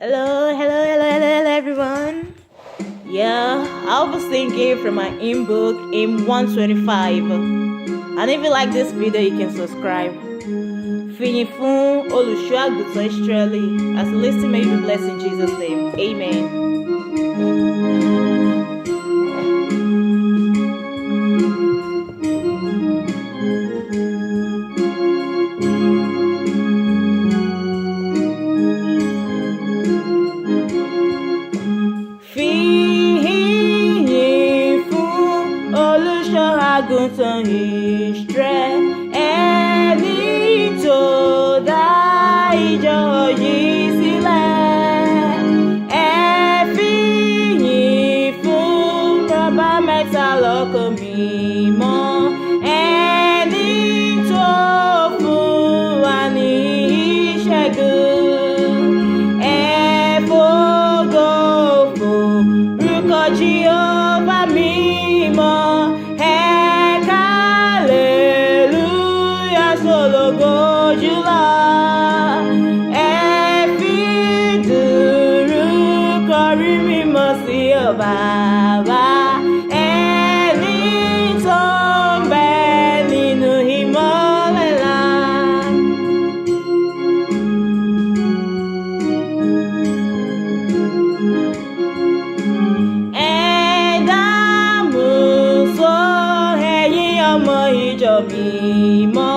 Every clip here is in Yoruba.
Hello, everyone. Yeah, I'll be singing from my hymn book, hymn 125. And if you like this video, you can subscribe. Fìyìn fún Olùṣọ́ àgùntàn Ísírẹ́lì. As you listen, may you be blessed in Jesus' name. Amen. Àgùntàn Ísírẹ́lì, ẹni tó dá ìjọ yìí sílẹ̀. Ẹ fìyìn fún Baba mẹ́ta lọ́kan mímọ́, ẹni tó fún wa ní ìṣẹ́gun. Ẹ fògo forúkọ Jèhófà mímọ́. Ológo jùlọ, ẹ fi dùùrù kọrin mímọ́ sí Baba, ẹni tó ń bẹ nínú ìmọ́lẹ̀ ńlá. Ẹ dámùsọ ẹ̀yin ọmọ ìjọ mímọ́.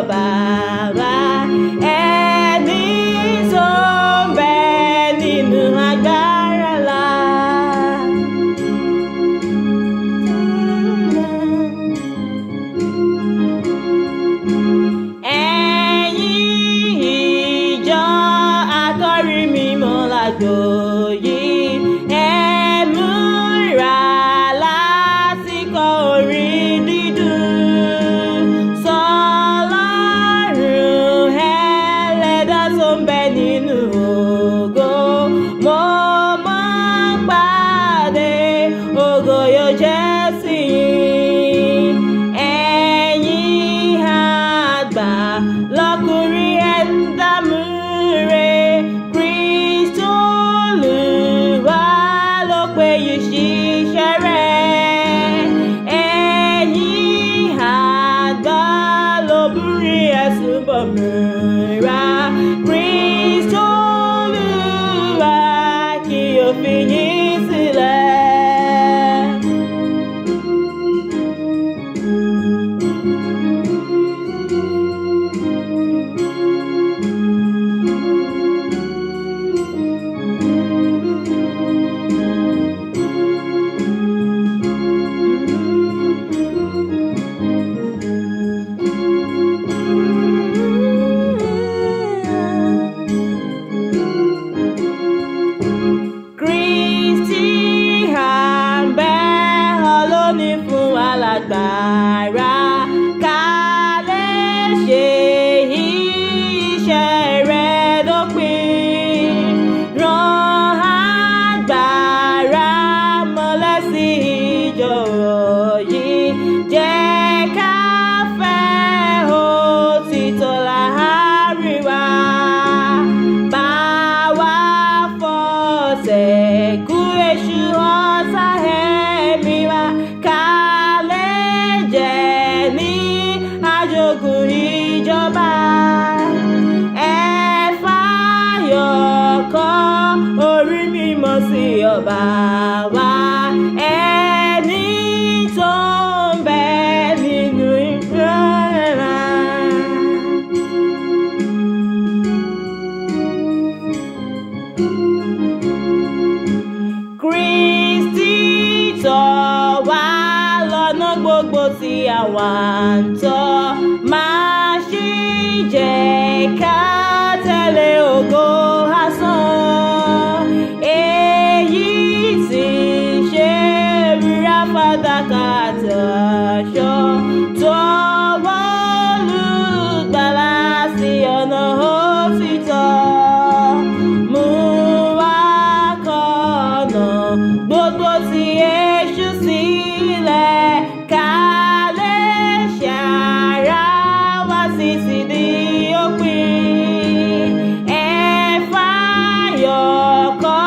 Baba, ẹni tó ń bẹ nínú agbára ńlá. Ẹ̀yin ìjọ akọrin mímọ́ lágbóyè, ẹ múra lásìkò orin dídùn. Nínú ògo, mo máa pàdé ògo yóò jẹ́ sí yín. Ẹ̀yin àgbà lọ́kùnrin ẹ̀ ń dámúre, Kristi Olúwa ló pè yín ṣiṣẹ́ rẹ̀. Ẹ̀yin àgbà lóbìnrin ẹ̀sùn bọ̀ múra, fi yín sílẹ̀. Alágbára ká lè ṣe iṣẹ́ rẹ̀ dópin. Rán agbára mọ́lẹ̀ sí ìjọ yìí, jẹ́ ká fẹ́ òtítọ́ láàrin wa. Bá wa fọ̀tẹ̀ kú èṣù ọ̀tá ẹ̀mí wa. Àjogún ìjọba, ẹ fàyọ̀ kọ́ orí mímọ́ sí ọba wa, ẹni tó ń bẹ nínú ìmọ́lẹ̀ ńlá. Kristi tọ̀ wá lọ́nà gbogbo tí àwa ń tọ́ máa ṣì jẹ́ ká tẹ̀lé ògo asán. Èyí tí ṣe rírà fàdákà àtàṣọ tọwọ́ olùgbàlà sí ọ̀nà òtítọ́. Mú wa kọ̀nà gbogbo tí èṣù sílẹ̀ ká lè ṣàrà wá títí di òpin. Ẹ fàyọ̀ kọ́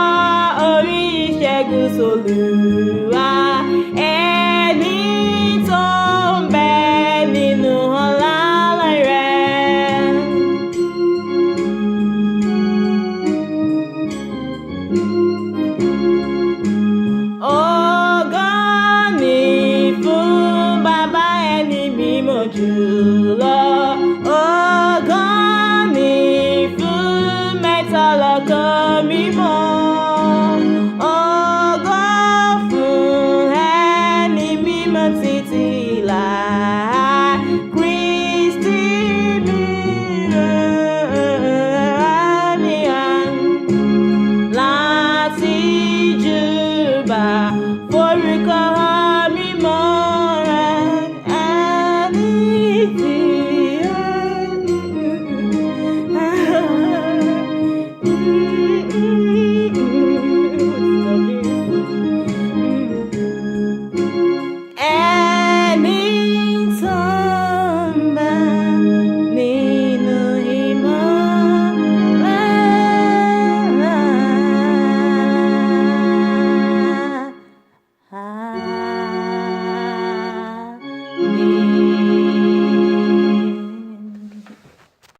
orí ìṣẹ́gun s'Olúwa, ẹni tó ń bẹ nínú ọlá rẹ̀. Ògo ni fún Baba ẹni mímọ́ jùlọ. Ògo ni fún mẹ́ta lọ́kan mímọ́. Ògo fún ẹni mímọ́ títí láé.